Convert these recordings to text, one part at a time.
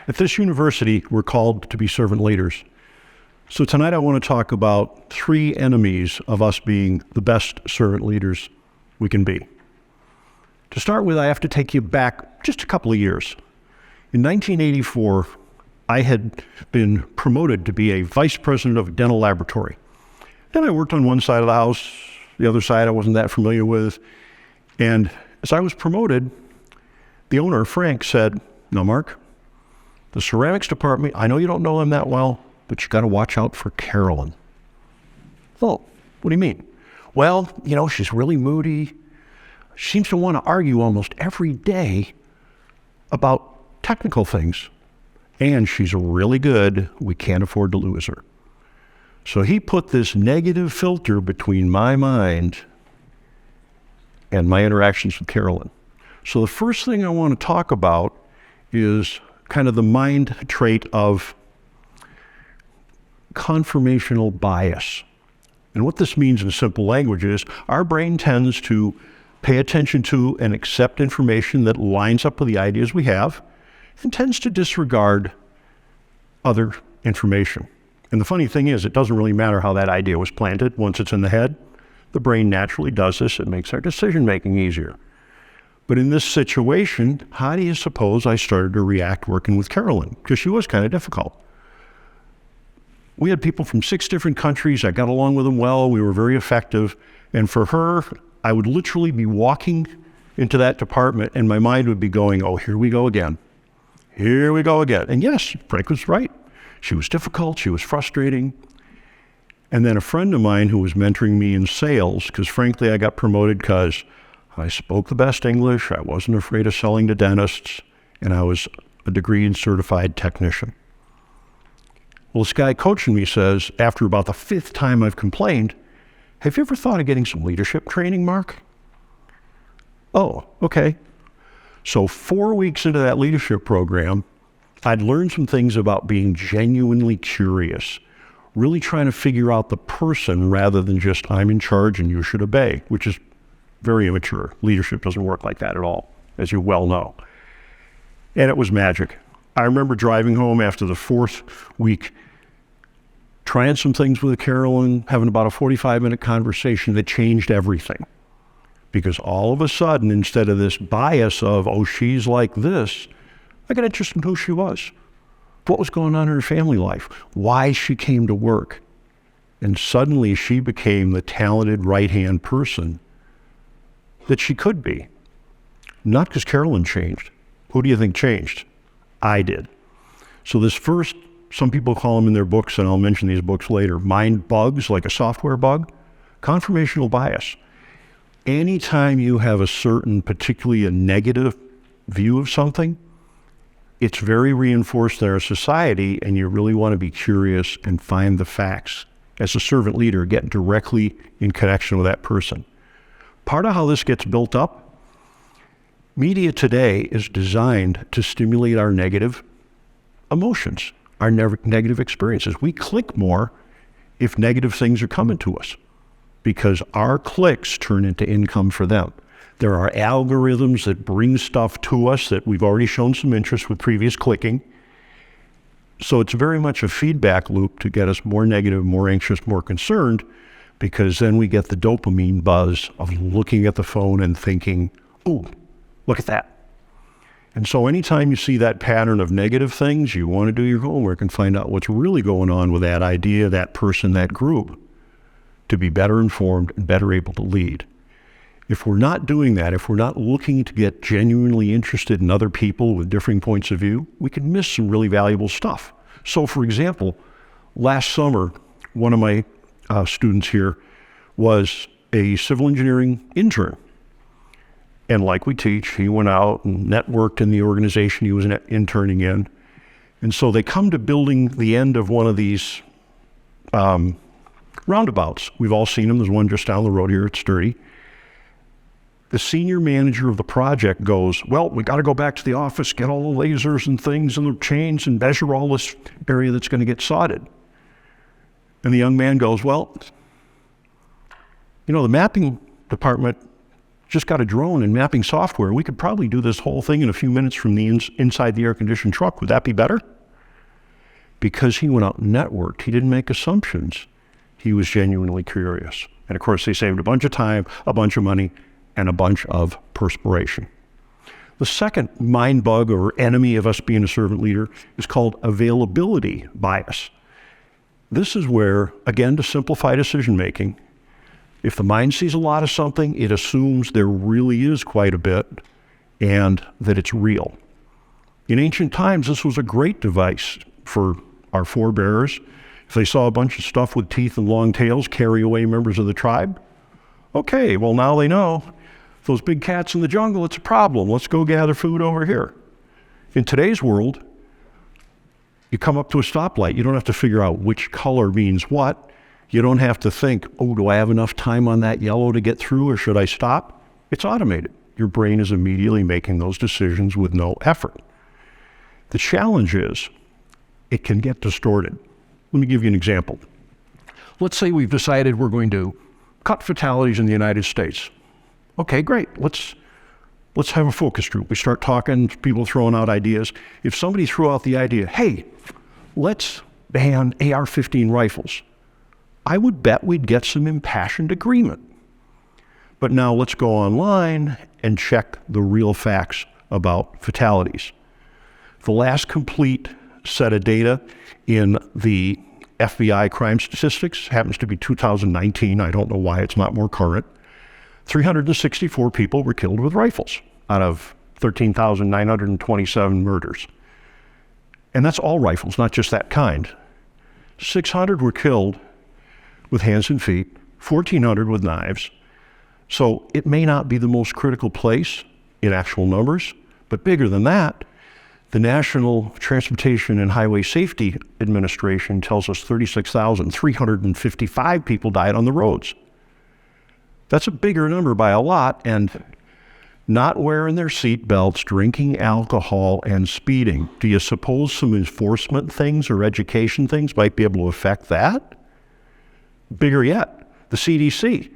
At this university, we're called to be servant leaders. So tonight I want to talk about 3 enemies of us being the best servant leaders we can be. To start with, I have to take you back just a couple of years. In 1984, I had been promoted to be a vice president of a dental laboratory. Then I worked on one side of the house, the other side I wasn't that familiar with. And as I was promoted, the owner, Frank, said, "Now, Mark, the ceramics department, I know you don't know them that well, but you got to watch out for Carolyn." "Oh, what do you mean?" "Well, she's really moody. She seems to want to argue almost every day about technical things. And she's really good. We can't afford to lose her." So he put this negative filter between my mind and my interactions with Carolyn. So the first thing I want to talk about is kind of the mind trait of confirmational bias. And what this means in simple language is our brain tends to pay attention to and accept information that lines up with the ideas we have and tends to disregard other information. And the funny thing is, it doesn't really matter how that idea was planted. Once it's in the head, the brain naturally does this. It makes our decision-making easier. But in this situation, how do you suppose I started to react working with Carolyn? Because she was kind of difficult. We had people from 6 different countries. I got along with them well. We were very effective. And for her, I would literally be walking into that department and my mind would be going, "Oh, here we go again. Here we go again." And yes, Frank was right. She was difficult. She was frustrating. And then a friend of mine who was mentoring me in sales, because frankly, I got promoted because I spoke the best English. I wasn't afraid of selling to dentists, and I was a degree and certified technician. Well, this guy coaching me says, after about the 5th time I've complained, "Have you ever thought of getting some leadership training, Mark?" "Oh, okay." So 4 weeks into that leadership program, I'd learned some things about being genuinely curious, really trying to figure out the person rather than just "I'm in charge and you should obey," which is very immature. Leadership doesn't work like that at all, as you well know. And it was magic. I remember driving home after the 4th week, trying some things with Carolyn, having about a 45-minute conversation that changed everything. Because all of a sudden, instead of this bias of, "Oh, she's like this," I got interested in who she was, what was going on in her family life, why she came to work. And suddenly she became the talented right-hand person that she could be. Not because Carolyn changed. Who do you think changed? I did. So this first, some people call them in their books, and I'll mention these books later, mind bugs, like a software bug, confirmational bias. Anytime you have a certain, particularly a negative view of something, it's very reinforced in our society, and you really want to be curious and find the facts. As a servant leader, get directly in connection with that person. Part of how this gets built up, media today is designed to stimulate our negative emotions, our negative experiences. We click more if negative things are coming to us because our clicks turn into income for them. There are algorithms that bring stuff to us that we've already shown some interest with previous clicking. So it's very much a feedback loop to get us more negative, more anxious, more concerned, because then we get the dopamine buzz of looking at the phone and thinking, "Ooh, look at that." And so anytime you see that pattern of negative things, you want to do your homework and find out what's really going on with that idea, that person, that group, to be better informed and better able to lead. If we're not doing that, if we're not looking to get genuinely interested in other people with differing points of view, we can miss some really valuable stuff. So for example, last summer, one of my students here was a civil engineering intern. And like we teach, he went out and networked in the organization he was interning in. And so they come to building the end of one of these roundabouts. We've all seen them. There's one just down the road here at Sturdy. The senior manager of the project goes, "Well, we got to go back to the office, get all the lasers and things and the chains and measure all this area that's going to get sodded." And the young man goes, "Well, the mapping department just got a drone and mapping software. We could probably do this whole thing in a few minutes from the inside the air-conditioned truck. Would that be better? Because he went out and networked. He didn't make assumptions. He was genuinely curious. And of course, they saved a bunch of time, a bunch of money, and a bunch of perspiration. The second mind bug or enemy of us being a servant leader is called availability bias. This is where, again, to simplify decision-making, if the mind sees a lot of something, it assumes there really is quite a bit and that it's real. In ancient times, this was a great device for our forebears. If they saw a bunch of stuff with teeth and long tails carry away members of the tribe, okay, well, now they know those big cats in the jungle, it's a problem. Let's go gather food over here. In today's world, you come up to a stoplight. You don't have to figure out which color means what. You don't have to think, oh, do I have enough time on that yellow to get through or should I stop? It's automated. Your brain is immediately making those decisions with no effort. The challenge is it can get distorted. Let me give you an example. Let's say we've decided we're going to cut fatalities in the United States. Okay, great. Let's have a focus group. We start talking, people throwing out ideas. If somebody threw out the idea, hey, let's ban AR-15 rifles, I would bet we'd get some impassioned agreement. But now let's go online and check the real facts about fatalities. The last complete set of data in the FBI crime statistics happens to be 2019. I don't know why it's not more current. 364 people were killed with rifles out of 13,927 murders. And that's all rifles, not just that kind. 600 were killed with hands and feet, 1,400 with knives. So it may not be the most critical place in actual numbers, but bigger than that, the National Transportation and Highway Safety Administration tells us 36,355 people died on the roads. That's a bigger number by a lot, and not wearing their seat belts, drinking alcohol, and speeding. Do you suppose some enforcement things or education things might be able to affect that? Bigger yet, the CDC.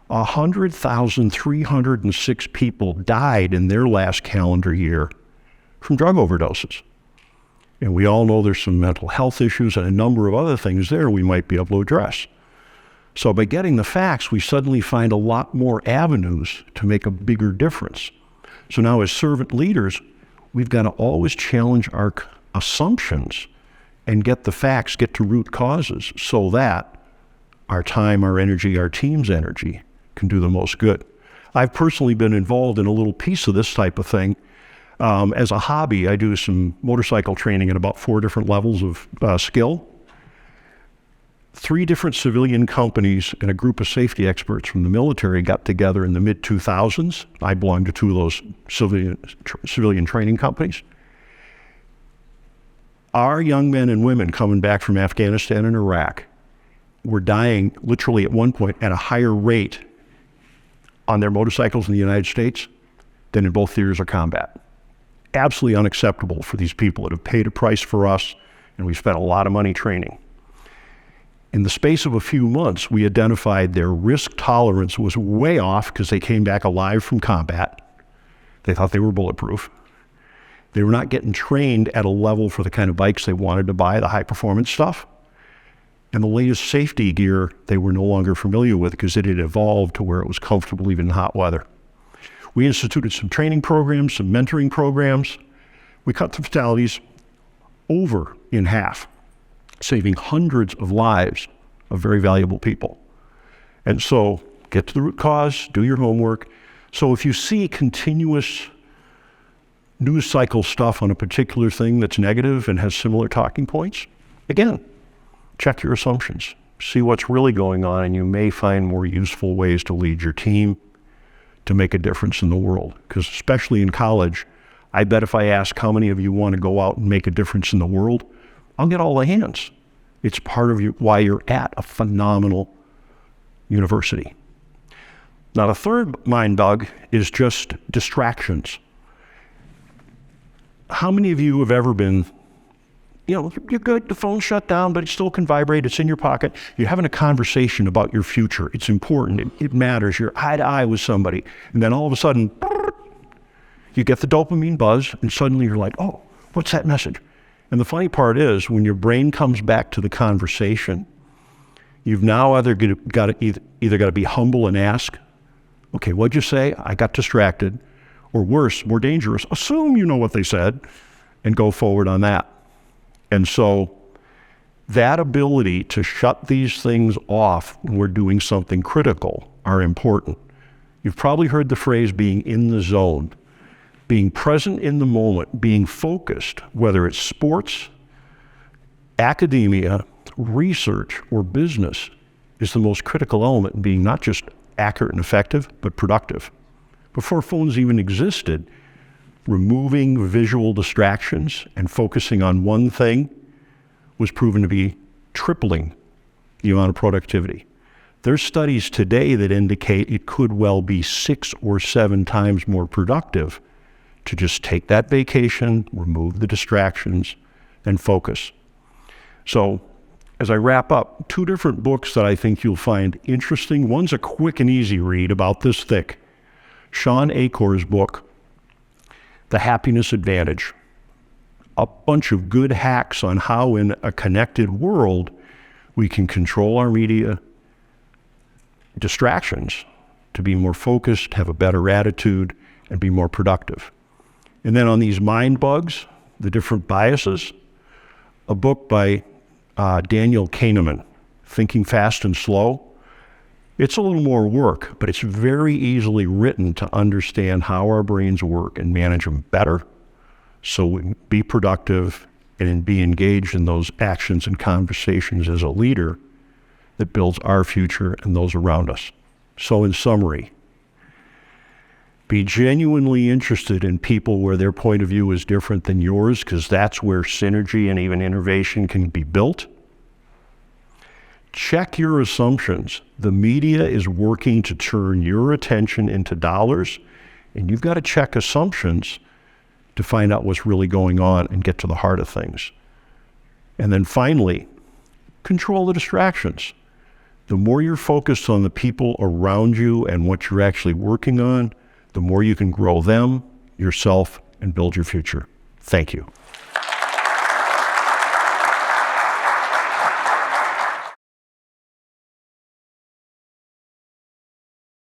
100,306 people died in their last calendar year from drug overdoses. And we all know there's some mental health issues and a number of other things there we might be able to address. So by getting the facts, we suddenly find a lot more avenues to make a bigger difference. So now as servant leaders, we've got to always challenge our assumptions and get the facts, get to root causes so that our time, our energy, our team's energy can do the most good. I've personally been involved in a little piece of this type of thing. As a hobby, I do some motorcycle training at about 4 different levels of skill. 3 different civilian companies and a group of safety experts from the military got together in the mid-2000s. I belonged to 2 of those civilian training companies. Our young men and women coming back from Afghanistan and Iraq were dying literally at one point at a higher rate on their motorcycles in the United States than in both theaters of combat. Absolutely unacceptable for these people that have paid a price for us, and we've spent a lot of money training. In the space of a few months, we identified their risk tolerance was way off because they came back alive from combat. They thought they were bulletproof. They were not getting trained at a level for the kind of bikes they wanted to buy, the high-performance stuff. And the latest safety gear they were no longer familiar with because it had evolved to where it was comfortable even in hot weather. We instituted some training programs, some mentoring programs. We cut the fatalities over in half, saving hundreds of lives of very valuable people. And so get to the root cause, do your homework. So if you see continuous news cycle stuff on a particular thing that's negative and has similar talking points, again, check your assumptions. See what's really going on, and you may find more useful ways to lead your team to make a difference in the world. Because especially in college, I bet if I ask how many of you want to go out and make a difference in the world, I'll get all the hands. It's part of why you're at a phenomenal university. Now, the third mind bug is just distractions. How many of you have ever been you're good. The phone's shut down, but it still can vibrate. It's in your pocket. You're having a conversation about your future. It's important. It matters. You're eye to eye with somebody. And then all of a sudden, you get the dopamine buzz, and suddenly you're like, oh, what's that message? And the funny part is, when your brain comes back to the conversation, you've now either got to be humble and ask, okay, what'd you say? I got distracted. Or worse, more dangerous, assume you know what they said and go forward on that. And so that ability to shut these things off when we're doing something critical are important. You've probably heard the phrase being in the zone, being present in the moment, being focused, whether it's sports, academia, research, or business, is the most critical element in being not just accurate and effective, but productive. Before phones even existed, removing visual distractions and focusing on one thing was proven to be tripling the amount of productivity. There's studies today that indicate it could well be 6 or 7 times more productive to just take that vacation, remove the distractions, and focus. So, as I wrap up, 2 different books that I think you'll find interesting. One's a quick and easy read, about this thick. Sean Acor's book, The Happiness Advantage. A bunch of good hacks on how in a connected world we can control our media distractions to be more focused, have a better attitude, and be more productive. And then on these mind bugs, the different biases, a book by Daniel Kahneman, Thinking Fast and Slow. It's a little more work, but it's very easily written to understand how our brains work and manage them better, so we can be productive and be engaged in those actions and conversations as a leader that builds our future and those around us. So in summary, be genuinely interested in people where their point of view is different than yours, because that's where synergy and even innovation can be built. Check your assumptions. The media is working to turn your attention into dollars, and you've got to check assumptions to find out what's really going on and get to the heart of things. And then finally, control the distractions. The more you're focused on the people around you and what you're actually working on, the more you can grow them, yourself, and build your future. Thank you.